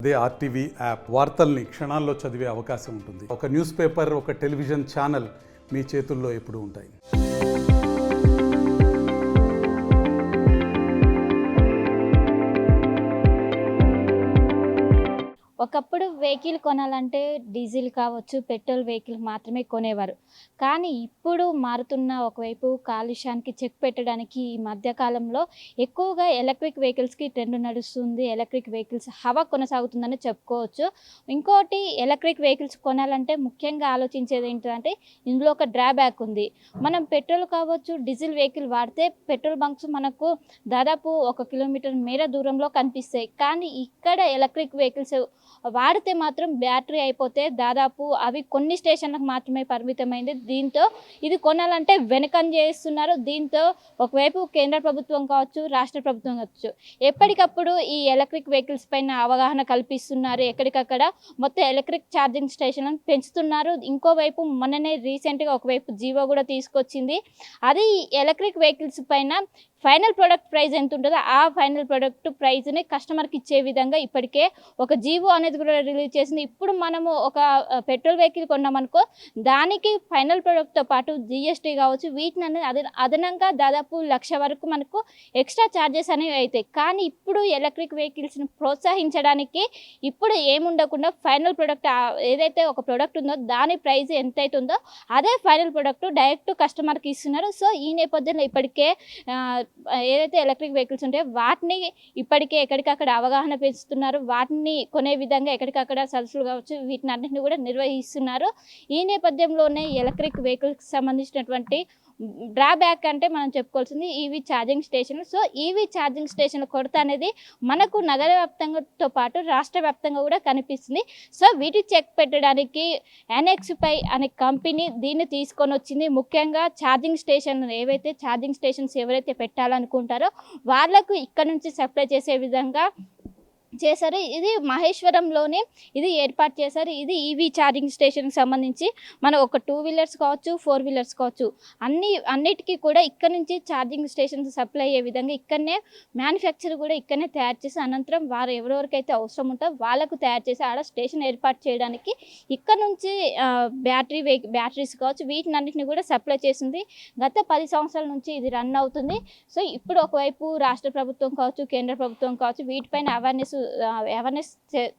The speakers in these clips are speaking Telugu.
అదే ఆర్టీవీ యాప్ వార్తల్ని క్షణాల్లో చదివే అవకాశం ఉంటుంది. ఒక న్యూస్ పేపర్, ఒక టెలివిజన్ ఛానల్ మీ చేతుల్లో ఎప్పుడూ ఉంటాయి. ఒకప్పుడు వెహికల్ కొనాలంటే డీజిల్ కావచ్చు, పెట్రోల్ వెహికల్ మాత్రమే కొనేవారు. కానీ ఇప్పుడు మారుతున్న ఒకవైపు కాలుష్యానికి చెక్ పెట్టడానికి ఈ మధ్యకాలంలో ఎక్కువగా ఎలక్ట్రిక్ వెహికల్స్కి ట్రెండ్ నడుస్తుంది. ఎలక్ట్రిక్ వెహికల్స్ హవా కొనసాగుతుందని చెప్పుకోవచ్చు. ఇంకోటి ఎలక్ట్రిక్ వెహికల్స్ కొనాలంటే ముఖ్యంగా ఆలోచించేది ఏంటంటే ఇందులో ఒక డ్రాబ్యాక్ ఉంది. మనం పెట్రోల్ కావచ్చు, డీజిల్ వెహికల్ వాడితే పెట్రోల్ బంక్స్ మనకు దాదాపు 1 కిలోమీటర్ మేర దూరంలో కనిపిస్తాయి. కానీ ఇక్కడ ఎలక్ట్రిక్ వెహికల్స్ వాడితే మాత్రం బ్యాటరీ అయిపోతే దాదాపు అవి కొన్ని స్టేషన్లకు మాత్రమే పరిమితమైంది. దీంతో ఇది కొనాలంటే వెనకంజ చేస్తున్నారు. దీంతో ఒకవైపు కేంద్ర ప్రభుత్వం కావచ్చు, రాష్ట్ర ప్రభుత్వం కావచ్చు ఎప్పటికప్పుడు ఈ ఎలక్ట్రిక్ వెహికల్స్ పైన అవగాహన కల్పిస్తున్నారు. ఎక్కడికక్కడ మొత్తం ఎలక్ట్రిక్ ఛార్జింగ్ స్టేషన్లను పెంచుతున్నారు. ఇంకోవైపు మొన్ననే రీసెంట్గా ఒకవైపు జీవో కూడా తీసుకొచ్చింది. అది ఎలక్ట్రిక్ వెహికల్స్ పైన ఫైనల్ ప్రోడక్ట్ ప్రైస్ ఎంత ఉంటుందో ఆ ఫైనల్ ప్రోడక్ట్ ప్రైస్ని కస్టమర్కి ఇచ్చే విధంగా ఇప్పటికే ఒక జీవో అనేది కూడా రిలీజ్ చేసింది. ఇప్పుడు మనము ఒక పెట్రోల్ వెహికల్ కొన్నామనుకో దానికి ఫైనల్ ప్రోడక్ట్తో పాటు జిఎస్టీ కావచ్చు వీటిని అనేది అదనంగా దాదాపు 1,00,000 వరకు మనకు ఎక్స్ట్రా ఛార్జెస్ అనేవి అవుతాయి. కానీ ఇప్పుడు ఎలక్ట్రిక్ వెహికల్స్ని ప్రోత్సహించడానికి ఇప్పుడు ఏముండకుండా ఫైనల్ ప్రోడక్ట్ ఏదైతే ఒక ప్రోడక్ట్ ఉందో దాని ప్రైస్ ఎంత అవుతుందో అదే ఫైనల్ ప్రోడక్ట్ డైరెక్ట్ కస్టమర్కి ఇస్తున్నారు. సో ఈ నేపథ్యంలో ఇప్పటికే ఏదైతే ఎలక్ట్రిక్ వెహికల్స్ ఉంటాయో వాటిని ఇప్పటికే ఎక్కడికక్కడ అవగాహన పెంచుతున్నారు. వాటిని కొనే విధంగా ఎక్కడికక్కడ సదస్సులు కావచ్చు వీటిని అన్నింటినీ కూడా నిర్వహిస్తున్నారు. ఈ నేపథ్యంలోనే ఎలక్ట్రిక్ వెహికల్కి సంబంధించినటువంటి డ్రాబ్యాక్ అంటే మనం చెప్పుకోవాల్సింది ఈవీ ఛార్జింగ్ స్టేషన్లు. సో ఈవీ ఛార్జింగ్ స్టేషన్ల కొరత అనేది మనకు నగర వ్యాప్తంగాతో పాటు రాష్ట్ర వ్యాప్తంగా కూడా కనిపిస్తుంది. సో వీటి చెక్ పెట్టడానికి ఎన్ఎక్స్పై అనే కంపెనీ దీన్ని తీసుకొని వచ్చింది. ముఖ్యంగా ఛార్జింగ్ స్టేషన్ ఏవైతే ఛార్జింగ్ స్టేషన్స్ ఎవరైతే పెట్టాలనుకుంటారో వాళ్ళకు ఇక్కడ నుంచి సప్లై చేసే విధంగా చేశారు. ఇది మహేశ్వరంలోనే ఇది ఏర్పాటు చేశారు. ఇది ఛార్జింగ్ స్టేషన్కి సంబంధించి మనం ఒక 2 వీలర్స్ కావచ్చు, 4 వీలర్స్ కావచ్చు అన్నిటికీ కూడా ఇక్కడ నుంచి ఛార్జింగ్ స్టేషన్స్ సప్లై అయ్యే విధంగా ఇక్కడనే మ్యానుఫ్యాక్చర్ కూడా ఇక్కడనే తయారు చేసి అనంతరం వారు ఎవరెవరికైతే అవసరం ఉంటుందో వాళ్ళకు తయారు చేసి ఆడ స్టేషన్ ఏర్పాటు చేయడానికి ఇక్కడ నుంచి బ్యాటరీస్ కావచ్చు వీటినన్నింటినీ కూడా సప్లై చేసింది. గత 10 సంవత్సరాల నుంచి ఇది రన్ అవుతుంది. సో ఇప్పుడు ఒకవైపు రాష్ట్ర ప్రభుత్వం కావచ్చు, కేంద్ర ప్రభుత్వం కావచ్చు వీటిపైన అవేర్నెస్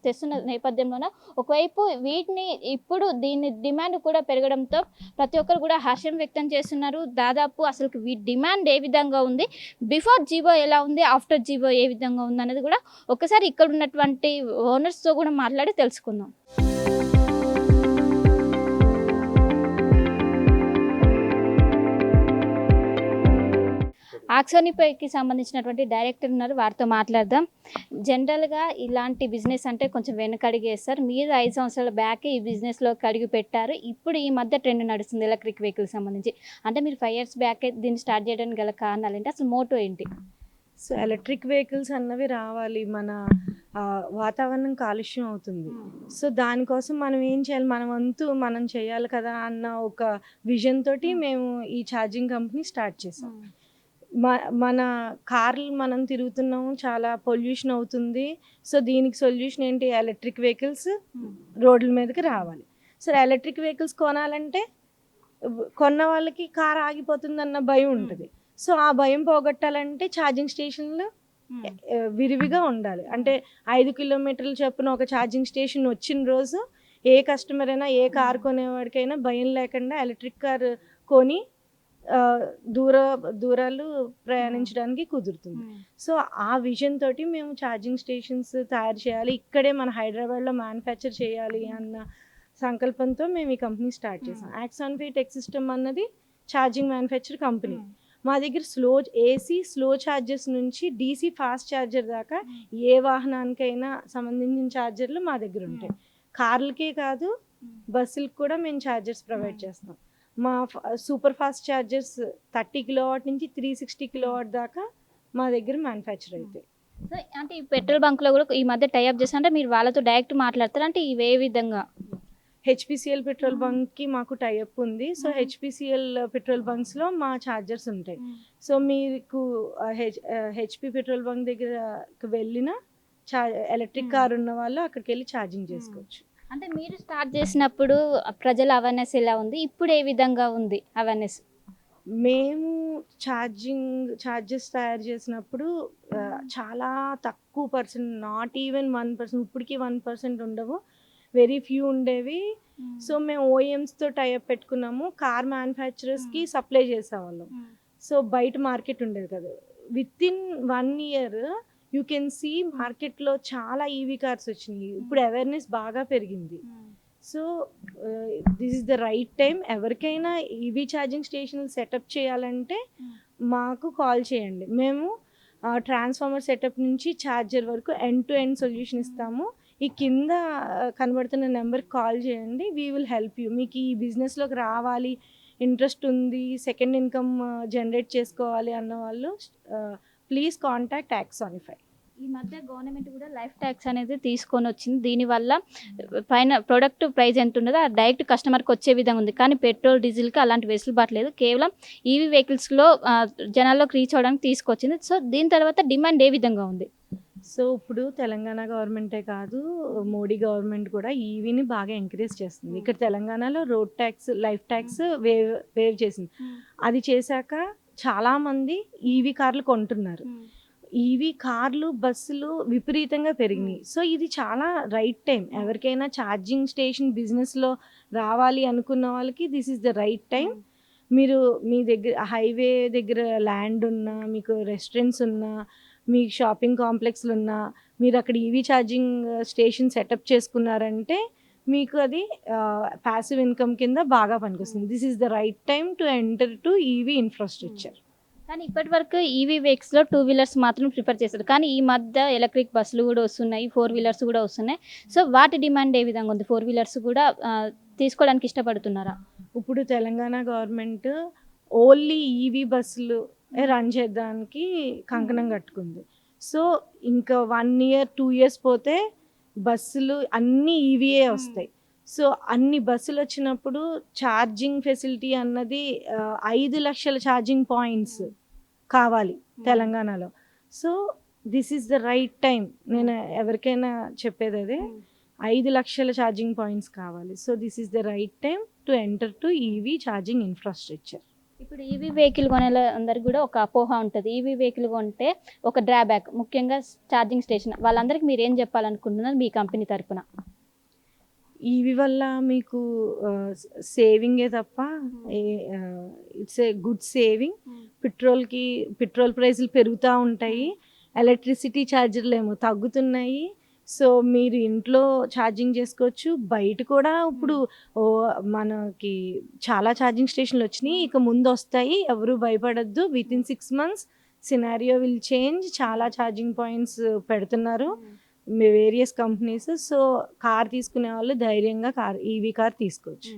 తెస్తున్న నేపథ్యంలోన ఒకవైపు వీటిని ఇప్పుడు దీని డిమాండ్ కూడా పెరగడంతో ప్రతి ఒక్కరు కూడా హర్షం వ్యక్తం చేస్తున్నారు. దాదాపు అసలు వీటి డిమాండ్ ఏ విధంగా ఉంది, బిఫోర్ జీవో ఎలా ఉంది, ఆఫ్టర్ జీవో ఏ విధంగా ఉంది అనేది కూడా ఒకసారి ఇక్కడ ఉన్నటువంటి ఓనర్స్తో కూడా మాట్లాడి తెలుసుకుందాం. ఆక్సోనిపైకి సంబంధించినటువంటి డైరెక్టర్ ఉన్నారు, వారితో మాట్లాడదాం. జనరల్గా ఇలాంటి బిజినెస్ అంటే కొంచెం వెనకడిగేస్తారు. మీరు 5 సంవత్సరాల బ్యాక్ ఈ బిజినెస్లోకి అడుగు పెట్టారు. ఇప్పుడు ఈ మధ్య ట్రెండ్ నడుస్తుంది ఎలక్ట్రిక్ వెహికల్స్ సంబంధించి. అంటే మీరు 5 ఇయర్స్ బ్యాక్ దీన్ని స్టార్ట్ చేయడానికి గల కారణాలు ఏంటి, అసలు మోటో ఏంటి? సో ఎలక్ట్రిక్ వెహికల్స్ అన్నవి రావాలి, మన వాతావరణం కాలుష్యం అవుతుంది. సో దానికోసం మనం ఏం చేయాలి, మన వంతు మనం చేయాలి కదా అన్న ఒక విజన్ తోటి మేము ఈ ఛార్జింగ్ కంపెనీ స్టార్ట్ చేసాం. మన కార్లు మనం తిరుగుతున్నాము, చాలా పొల్యూషన్ అవుతుంది. సో దీనికి సొల్యూషన్ ఏంటి, ఎలక్ట్రిక్ వెహికల్స్ రోడ్ల మీదకి రావాలి. సో ఎలక్ట్రిక్ వెహికల్స్ కొనాలంటే కొన్న వాళ్ళకి కార్ ఆగిపోతుందన్న భయం ఉంటుంది. సో ఆ భయం పోగొట్టాలంటే ఛార్జింగ్ స్టేషన్లు విరివిగా ఉండాలి. అంటే 5 కిలోమీటర్ల చొప్పున ఒక ఛార్జింగ్ స్టేషన్ వచ్చిన రోజు ఏ కస్టమర్ అయినా, ఏ కార్ కొనేవాడికైనా భయం లేకుండా ఎలక్ట్రిక్ కార్ కొని దూరాలు ప్రయాణించడానికి కుదురుతుంది. సో ఆ విజన్ తోటి మేము ఛార్జింగ్ స్టేషన్స్ తయారు చేయాలి, ఇక్కడే మన హైదరాబాద్లో మ్యానుఫ్యాక్చర్ చేయాలి అన్న సంకల్పంతో మేము ఈ కంపెనీ స్టార్ట్ చేసాం. ఆక్సాన్ఫై టెక్ సిస్టమ్ అన్నది ఛార్జింగ్ మ్యానుఫ్యాక్చర్ కంపెనీ. మా దగ్గర ఏసీ స్లో ఛార్జర్స్ నుంచి డీసీ ఫాస్ట్ ఛార్జర్ దాకా ఏ వాహనానికైనా సంబంధించిన ఛార్జర్లు మా దగ్గర ఉంటాయి. కార్లకే కాదు బస్సులకు కూడా మేము ఛార్జర్స్ ప్రొవైడ్ చేస్తాం. మా సూపర్ ఫాస్ట్ ఛార్జర్స్ 30 కిలోవాట్ నుంచి 360 కిలోవాట్ దాకా మా దగ్గర మ్యానుఫ్యాక్చర్ అవుతాయి. అంటే ఈ పెట్రోల్ బంక్లో కూడా ఈ మధ్య టైఅప్ చేస్తా అంటే మీరు వాళ్ళతో డైరెక్ట్ మాట్లాడతారు, అంటే ఇవి ఏ విధంగా? హెచ్పిసిఎల్ పెట్రోల్ బంక్కి మాకు టైఅప్ ఉంది. సో హెచ్పిసిఎల్ పెట్రోల్ బంక్స్లో మా ఛార్జర్స్ ఉంటాయి. సో మీకు హెచ్పి పెట్రోల్ బంక్ దగ్గరకు వెళ్ళిన ఎలక్ట్రిక్ కార్ ఉన్న వాళ్ళు అక్కడికి వెళ్ళి ఛార్జింగ్ చేసుకోవచ్చు. అంటే మీరు స్టార్ట్ చేసినప్పుడు ప్రజల అవేర్నెస్ ఎలా ఉంది, ఇప్పుడు ఏ విధంగా ఉంది అవేర్నెస్? మేము ఛార్జెస్ తయారు చేసినప్పుడు చాలా తక్కువ పర్సెంట్, నాట్ ఈవెన్ 1%, ఇప్పటికీ 1% ఉండవు, వెరీ ఫ్యూ ఉండేవి. సో మేము ఓఎమ్స్తో టైఅప్ పెట్టుకున్నాము, కార్ మ్యానుఫ్యాక్చరర్స్కి సప్లై చేసేవాళ్ళం. సో బయట మార్కెట్ ఉండేది కదా. Within 1 year you can see మార్కెట్లో చాలా ఈవీ కార్స్ వచ్చినాయి. ఇప్పుడు అవేర్నెస్ బాగా పెరిగింది. So this is the right time. ఎవరికైనా ఈవీ ఛార్జింగ్ స్టేషన్ సెటప్ చేయాలంటే మాకు కాల్ చేయండి. మేము ట్రాన్స్ఫార్మర్ సెటప్ నుంచి ఛార్జర్ వరకు ఎండ్ టు ఎండ్ సొల్యూషన్ ఇస్తాము. ఈ కింద కనబడుతున్న నెంబర్కి కాల్ చేయండి, వీ విల్ హెల్ప్ యూ. మీకు ఈ బిజినెస్లోకి రావాలి, ఇంట్రెస్ట్ ఉంది, సెకండ్ ఇన్కమ్ జనరేట్ చేసుకోవాలి అన్న వాళ్ళు ప్లీజ్ కాంటాక్ట్ యాక్సానిఫై. ఈ మధ్య గవర్నమెంట్ కూడా లైఫ్ ట్యాక్స్ అనేది తీసుకొని వచ్చింది. దీనివల్ల పైన ప్రొడక్ట్ ప్రైస్ ఎంత ఉన్నదో ఆ డైరెక్ట్ కస్టమర్కి వచ్చే విధంగా ఉంది. కానీ పెట్రోల్, డీజిల్కి అలాంటి వెసులుబాటు లేదు. కేవలం ఈవీ వెహికల్స్లో జనాల్లోకి రీచ్ అవ్వడానికి తీసుకొచ్చింది. సో దీని తర్వాత డిమాండ్ ఏ విధంగా ఉంది? సో ఇప్పుడు తెలంగాణ గవర్నమెంటే కాదు, మోడీ గవర్నమెంట్ కూడా ఈవీని బాగా ఎంకరేజ్ చేస్తుంది. ఇక్కడ తెలంగాణలో road tax, life tax wave చేసింది. అది చేశాక చాలామంది ఈవీ కార్లు కొంటున్నారు. ఈవీ కార్లు, బస్సులు విపరీతంగా పెరిగినాయి. సో ఇది చాలా రైట్ టైం. ఎవరికైనా ఛార్జింగ్ స్టేషన్ బిజినెస్లో రావాలి అనుకున్న వాళ్ళకి this is the right time. మీరు మీ దగ్గర హైవే దగ్గర ల్యాండ్ ఉన్నా, మీకు రెస్టారెంట్స్ ఉన్నా, మీ షాపింగ్ కాంప్లెక్స్లు ఉన్నా, మీరు అక్కడ ఈవీ ఛార్జింగ్ స్టేషన్ సెటప్ చేసుకున్నారంటే మీకు అది ప్యాసివ్ ఇన్కమ్ కింద బాగా పనికొస్తుంది. This is the right time to enter to EV infrastructure. కానీ ఇప్పటి వరకు ఈవీ వెహికల్స్లో 2 wheelers మాత్రం ప్రిఫర్ చేస్తారు. కానీ ఈ మధ్య ఎలక్ట్రిక్ బస్సులు కూడా వస్తున్నాయి, 4 wheelers కూడా వస్తున్నాయి. సో వాటి డిమాండ్ ఏ విధంగా ఉంది? 4 wheelers కూడా తీసుకోవడానికి ఇష్టపడుతున్నారా? ఇప్పుడు తెలంగాణ గవర్నమెంట్ ఓన్లీ ఈవీ బస్సులు రన్ చేయడానికి కంకణం కట్టుకుంది. సో ఇంకా 1 year 2 years పోతే బస్సులు అన్నీ ఈవీఏ వస్తాయి. సో అన్ని బస్సులు వచ్చినప్పుడు ఛార్జింగ్ ఫెసిలిటీ అన్నది 5 లక్షల ఛార్జింగ్ పాయింట్స్ కావాలి తెలంగాణలో. So this is the right time. నేను ఎవరికైనా చెప్పేది అదే, 5 లక్షల ఛార్జింగ్ పాయింట్స్ కావాలి. So this is the right time to enter to EV charging infrastructure. ఇప్పుడు ఈవీ వెహికల్ కొనే అందరికి కూడా ఒక అపోహ ఉంటుంది. ఈవీ వెహికల్ కొంటే ఒక డ్రాబ్యాక్, ముఖ్యంగా ఛార్జింగ్ స్టేషన్. వాళ్ళందరికీ మీరు ఏం చెప్పాలనుకుంటున్నారు మీ కంపెనీ తరఫున? ఈవీ వల్ల మీకు సేవింగే తప్ప it's a good saving. Petrol ప్రైసులు పెరుగుతూ ఉంటాయి, ఎలక్ట్రిసిటీ ఛార్జర్లు ఏమో తగ్గుతున్నాయి. సో మీరు ఇంట్లో ఛార్జింగ్ చేసుకోవచ్చు. బయట కూడా ఇప్పుడు మనకి చాలా ఛార్జింగ్ స్టేషన్లు వచ్చినాయి, ఇక ముందు వస్తాయి. ఎవరు భయపడద్దు. With in 6 months scenario will change. చాలా ఛార్జింగ్ పాయింట్స్ పెడుతున్నారు వేరియస్ కంపెనీస్. సో కార్ తీసుకునే వాళ్ళు ధైర్యంగా ఈవీ కార్ తీసుకోవచ్చు.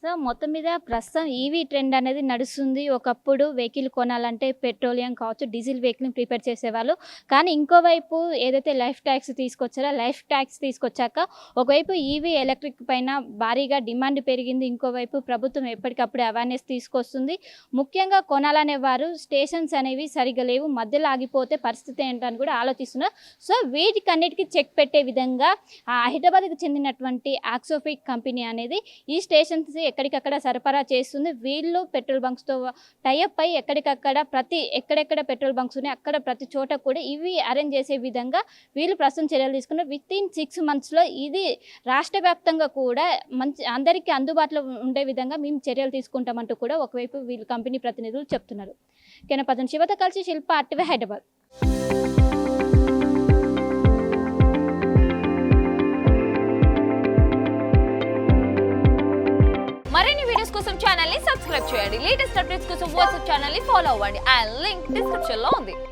సో మొత్తం మీద ప్రస్తుతం ఈవీ ట్రెండ్ అనేది నడుస్తుంది. ఒకప్పుడు వెహికల్ కొనాలంటే పెట్రోలియం కావచ్చు, డీజిల్ వెహికల్ని ప్రిపేర్ చేసేవాళ్ళు. కానీ ఇంకోవైపు ఏదైతే లైఫ్ ట్యాక్స్ తీసుకొచ్చారో, లైఫ్ ట్యాక్స్ తీసుకొచ్చాక ఒకవైపు ఈవీ ఎలక్ట్రిక్ పైన భారీగా డిమాండ్ పెరిగింది. ఇంకోవైపు ప్రభుత్వం ఎప్పటికప్పుడు అవేర్నెస్ తీసుకొస్తుంది. ముఖ్యంగా కొనాలనే వారు స్టేషన్స్ అనేవి సరిగ్గా లేవు, మధ్యలో ఆగిపోతే పరిస్థితి ఏంటని కూడా ఆలోచిస్తున్నారు. సో వీటికన్నిటికీ చెక్ పెట్టే విధంగా హైదరాబాద్కి చెందినటువంటి ఆక్సోఫిక్ కంపెనీ అనేది ఈ స్టేషన్స్ ఎక్కడికక్కడ సరఫరా చేస్తుంది. వీళ్ళు పెట్రోల్ బంక్స్తో టైఅప్ అయ్యి ఎక్కడెక్కడ పెట్రోల్ బంక్స్ ఉన్నాయి అక్కడ ప్రతి చోట కూడా ఇవి అరేంజ్ చేసే విధంగా వీళ్ళు ప్రస్తుతం చర్యలు తీసుకున్నారు. విత్ ఇన్ 6 monthsలో ఇది రాష్ట్ర వ్యాప్తంగా కూడా అందరికీ అందుబాటులో ఉండే విధంగా మేము చర్యలు తీసుకుంటామంటూ కూడా ఒకవైపు వీళ్ళు కంపెనీ ప్రతినిధులు చెప్తున్నారు. కెనపదం శివతో కలిసి శిల్ప, RTV హైదరాబాద్. మరిన్ని వీడియోస్ కోసం ఛానల్ ని సబ్స్క్రైబ్ చేయండి. లేటెస్ట్ అప్డేట్స్ కోసం వాట్సాప్ ఛానల్ ని ఫాలో అవ్వండి. ఆ లింక్ డిస్క్రిప్షన్ లో ఉంది.